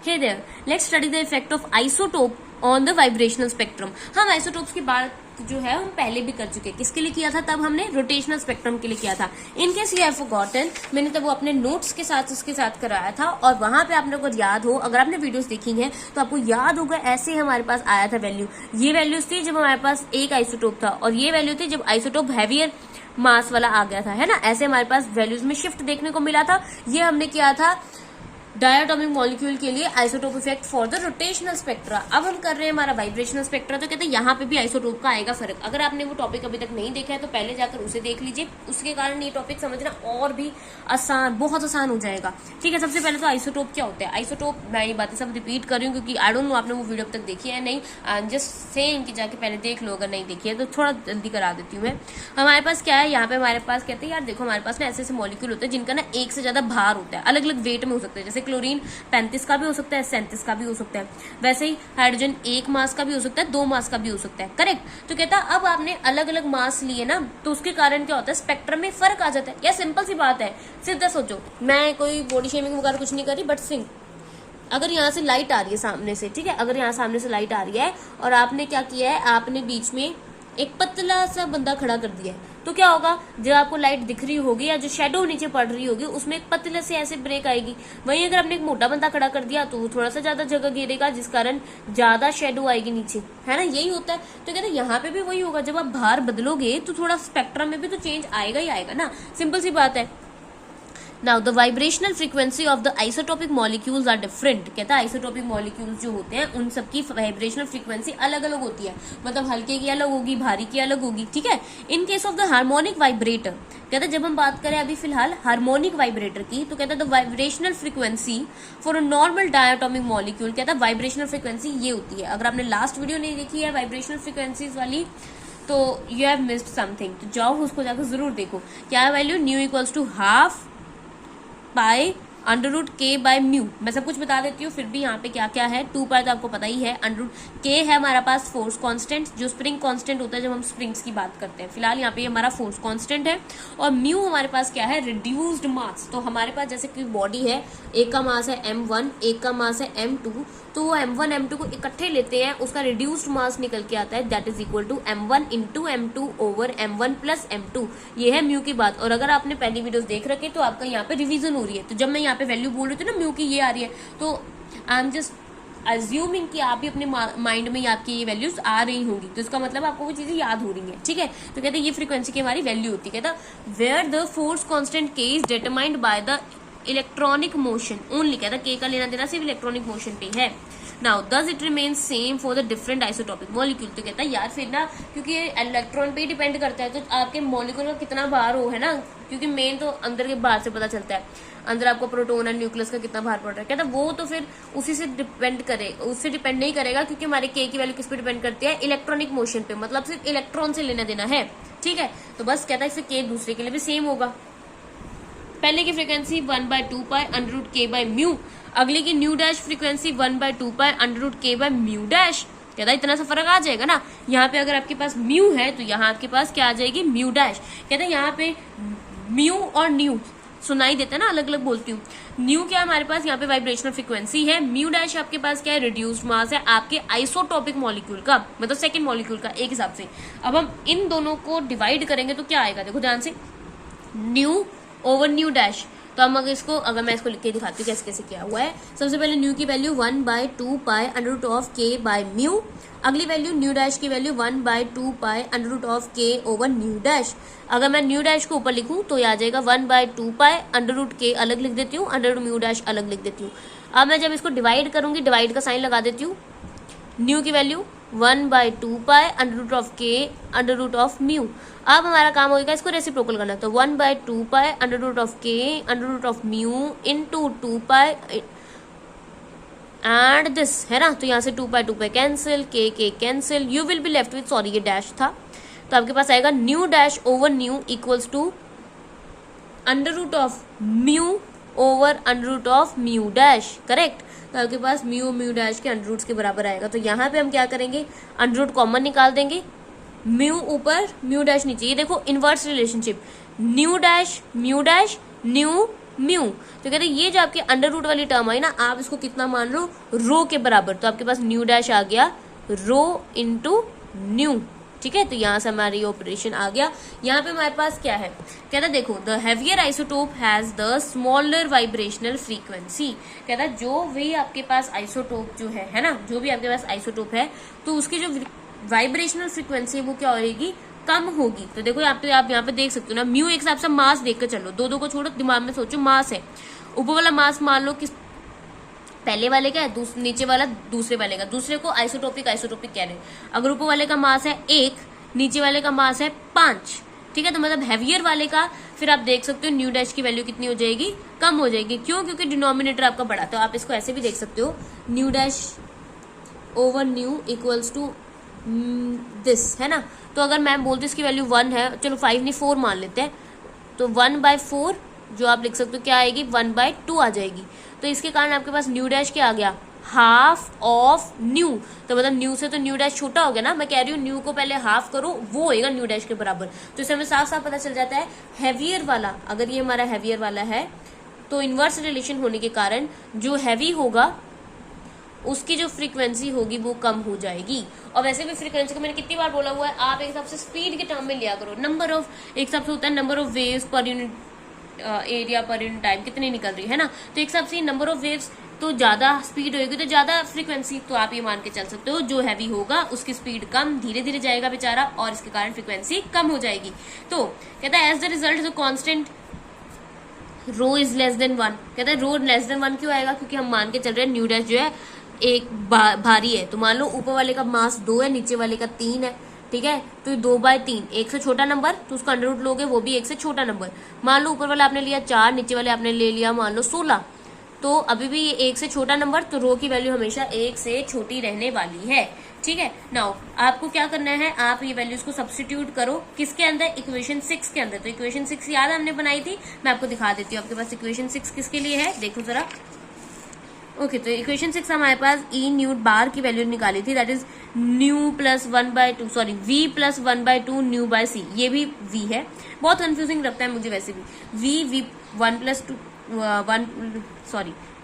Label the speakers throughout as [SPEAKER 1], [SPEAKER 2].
[SPEAKER 1] Hey there, let's study the effect of isotope on the vibrational spectrum. हम isotopes की बात जो है हम पहले भी कर चुके हैं। किसके लिए किया था? तब हमने रोटेशनल स्पेक्ट्रम के लिए किया था। In case you have forgotten, मैंने तब वो अपने नोट्स के साथ उसके साथ कराया था, और वहां पे आपने को याद हो, अगर आपने वीडियोस देखी हैं तो आपको याद होगा ऐसे हमारे पास आया था वैल्यू। ये वैल्यूज थी जब हमारे पास एक आइसोटोप था, और ये वैल्यू थी जब आइसोटोप हैवियर मास वाला आ गया था, है ना। ऐसे हमारे पास वैल्यूज में शिफ्ट देखने को मिला था। ये हमने किया था डायटोमिक मॉलिक्यूल के लिए isotope effect for the rotational spectra. अब हम कर रहे हैं हमारा वाइब्रेशनल स्पेक्ट्रा, तो कहते हैं यहाँ पे भी आइसोटोप का आएगा फर्क। अगर आपने वो टॉपिक अभी तक नहीं देखा है तो पहले जाकर उसे देख लीजिए, उसके कारण ये टॉपिक समझना और भी आसान, बहुत आसान हो जाएगा। ठीक है, सबसे पहले तो आइसोटोप क्या होता है। आइसोटोप, मैं ये बातें सब रिपीट कर रही हूँ क्योंकि आई डोंट नो आपने वो वीडियो अब तक देखी है नहीं, जस्ट सेइंग कि जाके पहले देख लो, अगर नहीं देखी है तो थोड़ा जल्दी करा देती हूँ मैं। हमारे पास क्या है यहाँ पे, हमारे पास कहते हैं यार देखो, हमारे पास ना ऐसे ऐसे मॉलिक्यूल होते हैं जिनका ना एक से ज्यादा भार होता है, अलग अलग वेट में हो सकते हैं। जैसे क्लोरीन 35 का भी हो सकता है, 37 का भी हो सकता है। वैसे ही हाइड्रोजन 1 मास का भी हो सकता है, 2 मास का भी हो सकता है। करेक्ट। तो कहता है अब आपने अलग अलग मास लिए ना, तो उसके कारण क्या होता है, स्पेक्ट्रम में फर्क आ जाता है। यह सिंपल सी बात है, सीधा सोचो। मैं कोई बॉडी शेमिंग वगैरह कुछ नहीं कर रही, बट सिंग, अगर यहाँ से लाइट आ रही है सामने से, ठीक है, अगर यहाँ सामने से लाइट आ रही है और आपने क्या किया है, आपने बीच में एक पतला सा बंदा खड़ा कर दिया है, तो क्या होगा, जब आपको लाइट दिख रही होगी या जो शेडो नीचे पड़ रही होगी उसमें एक पतले से ऐसे ब्रेक आएगी। वहीं अगर आपने एक मोटा बंदा खड़ा कर दिया तो वो थोड़ा सा ज्यादा जगह घेरेगा, जिस कारण ज्यादा शेडो आएगी नीचे, है ना। यही होता है। तो कहते हैं यहाँ पे भी वही होगा, जब आप भार बदलोगे तो थोड़ा स्पेक्ट्रम में भी तो चेंज आएगा ही आएगा ना, सिंपल सी बात है। Now the vibrational frequency of the isotopic molecules are different। कहता है आइसोटोपिक मॉलिक्यूल्स जो होते हैं उन सबकी वाइब्रेशनल फ्रीक्वेंसी अलग अलग होती है, मतलब हल्के की अलग होगी, भारी की अलग होगी, ठीक है। In case of the harmonic vibrator, कहता है जब हम बात करें अभी फिलहाल हार्मोनिक वाइब्रेटर की, तो कहता है the vibrational frequency for a normal diatomic molecule, कहता है वाइब्रेशनल फ्रीक्वेंसी ये होती है। अगर आपने लास्ट वीडियो नहीं देखी है वाइब्रेशनल फ्रीक्वेंसीज वाली तो यू हैव मिस्ड समथिंग, तो जाओ उसको जाकर जरूर देखो। क्या है value, nu equals to half pi under root k by mu. मैं सब कुछ बता देती हूँ, फिर भी यहाँ पे क्या क्या है। 2 पाई तो आपको पता ही है, अंडर रूट के है हमारा पास फोर्स कांस्टेंट, जो स्प्रिंग कांस्टेंट होता है जब हम स्प्रिंग्स की बात करते हैं। फिलहाल यहाँ पे हमारा फोर्स कांस्टेंट है, और म्यू हमारे पास क्या है, रिड्यूस्ड मास। तो हमारे पास जैसे कि बॉडी है, एक का मास है m1, एक का मास है m2, तो वो m1 m2 को इकट्ठे लेते हैं, उसका रिड्यूस्ड मास निकल के आता है, that is equal to m1 into m2 over m1 plus m2। ये है म्यू की बात। और अगर आपने पहली वीडियोस देख रखे तो आपका यहाँ पे रिवीजन हो रही है। तो जब मैं यहाँ पे वैल्यू बोल रही थी ना म्यू की ये आ रही है, तो आई एम जस्ट अज्यूमिंग कि आप भी अपने माइंड में आपकी ये वैल्यूज आ रही होंगी, तो इसका मतलब आपको वो चीजें याद हो रही हैं, ठीक है। तो कहते हैं ये फ्रीक्वेंसी की हमारी वैल्यू होती है। कहता वेयर द फोर्स कांस्टेंट के is determined by the electronic motion only. कहता के का लेना देना सिर्फ इलेक्ट्रॉनिक मोशन पे है। Now does it remain same for the different isotopic molecule. तो कहता है यार फिर ना, क्योंकि ये इलेक्ट्रॉन पे ही डिपेंड करता है, तो आपके मॉलिक्यूल का कितना भार हो, है ना, क्योंकि मेन तो अंदर के भार से पता चलता है, अंदर आपको प्रोटोन और न्यूक्लियस का कितना भार पड़ रहा है। कहता वो तो फिर उसी से डिपेंड करे, उससे डिपेंड नहीं करेगा, क्योंकि हमारे के की वैल्यू किस पे डिपेंड करती है, इलेक्ट्रॉनिक मोशन पे, मतलब सिर्फ इलेक्ट्रॉन से लेना देना है, ठीक है। तो बस कहता है इससे के दूसरे के लिए भी सेम होगा। पहले की frequency 1/2 pi under root k by mu, अगले की nu dash frequency 1/2 pi under root k by mu dash. कहता है इतना सा फर्क आ जाएगा ना। यहाँ पे अगर आपके पास म्यू है तो यहाँ आपके पास क्या आ जाएगी, म्यू डैश। कहते हैं यहाँ पे म्यू और न्यू सुनाई देता है ना, अलग अलग बोलती हूँ। न्यू क्या हमारे पास यहाँ पे वाइब्रेशनल फ्रीक्वेंसी है, म्यू डैश आपके पास क्या है, रिड्यूस्ड मास है आपके आइसोटोपिक मॉलिक्यूल का, मतलब सेकंड मॉलिक्यूल का एक हिसाब से। अब हम इन दोनों को डिवाइड करेंगे तो क्या आएगा, देखो ध्यान से, न्यू ओवर न्यू डैश। तो हम अगर मैं इसको लिख के दिखाती हूँ कैसे कैसे किया हुआ है। सबसे पहले न्यू की value 1/2 pi under root of k by mu, अगली वैल्यू न्यू डैश की value 1/2 pi under root of k over nu dash. अगर मैं न्यू डैश को ऊपर लिखूं तो आ जाएगा 1/2 पाई अंडर रूट के अलग लिख देती हूँ, अंडर रूट म्यू डैश अलग लिख देती हूँ। अब मैं जब इसको डिवाइड करूंगी, डिवाइड का साइन लगा देती हूँ। न्यू की value 1/2 pi under root of k under root of mu. अब हमारा काम होगा इसको रेसिप्रोकल करना, तो 1/2 pi under root of k under root of mu into 2 pi and this, है ना। तो यहाँ से 2 pi cancel, k cancel, you will be left with, sorry ये डैश था, तो आपके पास आएगा nu dash over nu equals to under root of mu over under root of mu dash, correct. तो आपके पास म्यू डैश के अंडर रूट्स के बराबर आएगा। तो यहाँ पे हम क्या करेंगे, अंडर रूट कॉमन निकाल देंगे, म्यू ऊपर म्यू डैश नीचे। ये देखो inverse relationship, new dash mu dash new mu. तो कहते हैं ये जो आपकी अंडर रूट वाली टर्म आई ना, आप इसको कितना मान लो, रो के बराबर। तो आपके पास न्यू डैश आ गया रो इंटू न्यू, ठीक है। तो यहां से हमारी ऑपरेशन आ गया। यहाँ पे हमारे पास क्या है, कहता है देखो the heavier isotope has the smaller vibrational frequency. कहता है जो भी आपके पास आइसोटोप जो है ना, जो भी आपके पास आइसोटोप है तो उसकी जो वाइब्रेशनल फ्रीक्वेंसी है वो क्या होगी, कम होगी। तो देखो आप यहाँ पे देख सकते हो ना, म्यू एक हिसाब से मास देख कर चलो, दो को छोड़ो, दिमाग में सोचो मास है। ऊपर वाला मास मान लो किस पहले वाले का है, नीचे वाला दूसरे वाले का, दूसरे को आइसोटोपिक कह रहे हैं। अगर ऊपर वाले का मास है 1, नीचे वाले का मास है 5, ठीक है। तो मतलब हैवियर वाले का फिर आप देख सकते हो न्यू डैश की वैल्यू कितनी हो जाएगी, कम हो जाएगी। क्यों? क्योंकि डिनोमिनेटर आपका बड़ा। तो आप इसको ऐसे भी देख सकते हो, nu dash over nu equals to this, है ना। तो अगर मैं बोलती इसकी वैल्यू 1 है, चलो 5 नहीं 4 मान लेते हैं, तो 1/4 जो आप लिख सकते हो क्या आएगी, 1/2 आ जाएगी। तो इसके कारण आपके पास न्यू डैश क्या आ गया, हाफ ऑफ न्यू। तो मतलब न्यू से तो न्यू डैश छोटा हो गया ना, मैं कह रही हूँ न्यू को पहले हाफ करो, वो होएगा न्यू डैश के बराबर। तो इससे हमें साफ साफ पता चल जाता है हैवियर वाला, अगर ये हमारा हैवियर वाला है तो इनवर्स रिलेशन होने के कारण जो हैवी होगा उसकी जो फ्रीक्वेंसी होगी वो कम हो जाएगी। और वैसे भी फ्रीक्वेंसी को मैंने कितनी बार बोला हुआ है, आप एक हिसाब से स्पीड के टर्म में लिया करो। नंबर ऑफ एक हिसाब से होता है number of waves per unit area per unit time कितनी निकल रही है ना। तो एक हिसाब से नंबर ऑफ वेव्स तो ज्यादा स्पीड होगी तो ज्यादा फ्रीक्वेंसी, तो आप ये मान के चल सकते हो जो हैवी होगा उसकी स्पीड कम, धीरे धीरे जाएगा बेचारा, और इसके कारण फ्रीक्वेंसी कम हो जाएगी। तो कहता है as the result the constant rho is less than 1। कहता है रो लेस देन 1 क्यों आएगा, क्योंकि हम मान के चल रहे हैं न्यू डैश जो है एक भारी है। तो मान लो ऊपर वाले का मास 2 है, नीचे वाले का 3 है, ठीक है। तो 2/3 एक से छोटा नंबर, तो उसका अंडर रूट लोगे वो भी एक से छोटा नंबर। मान लो ऊपर वाला आपने लिया 4, नीचे वाले आपने ले लिया मान लो 16, तो अभी भी ये एक से छोटा नंबर, तो रो की वैल्यू हमेशा एक से छोटी रहने वाली है, ठीक है। नाउ आपको क्या करना है, आप ये वैल्यूज को सब्स्टिट्यूट करो किसके अंदर, इक्वेशन 6 के अंदर। तो इक्वेशन 6 याद हमने बनाई थी, मैं आपको दिखा देती हूँ। आपके पास इक्वेशन 6 किसके लिए है, देखो जरा। ओके, तो इक्वेशन 6 हमारे पास ई न्यू बार की वैल्यू निकाली थी, that is nu plus 1/2, sorry v plus 1/2 nu by c. ये भी वी है, बहुत कंफ्यूजिंग लगता है मुझे वैसे भी। V 1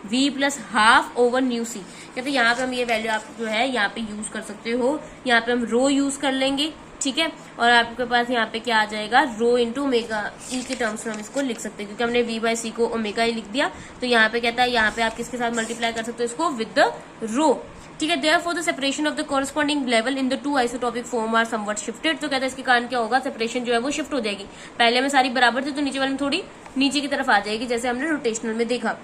[SPEAKER 1] v plus half over nu c. कहते यहाँ पे हम ये वैल्यू आप जो है यहाँ पे यूज कर सकते हो, यहाँ पे हम रो यूज कर लेंगे, ठीक है। और आपके पास यहाँ पे क्या आ जाएगा, रो इंटू ओमेगा ई के टर्म्स में हम इसको लिख सकते हैं, क्योंकि हमने वी बाय सी को ओमेगा ई लिख दिया। तो यहाँ पे कहता है यहाँ पे आप किसके साथ मल्टीप्लाई कर सकते हो इसको, विद द रो, ठीक है। Therefore the separation of the corresponding level in the two isotopic form are somewhat shifted. तो कहता है इसके कारण क्या होगा, सेपरेशन जो है वो शिफ्ट हो जाएगी। पहले में सारी बराबर थी तो नीचे वाले में थोड़ी नीचे की तरफ आ जाएगी, जैसे हमने रोटेशनल में देखा।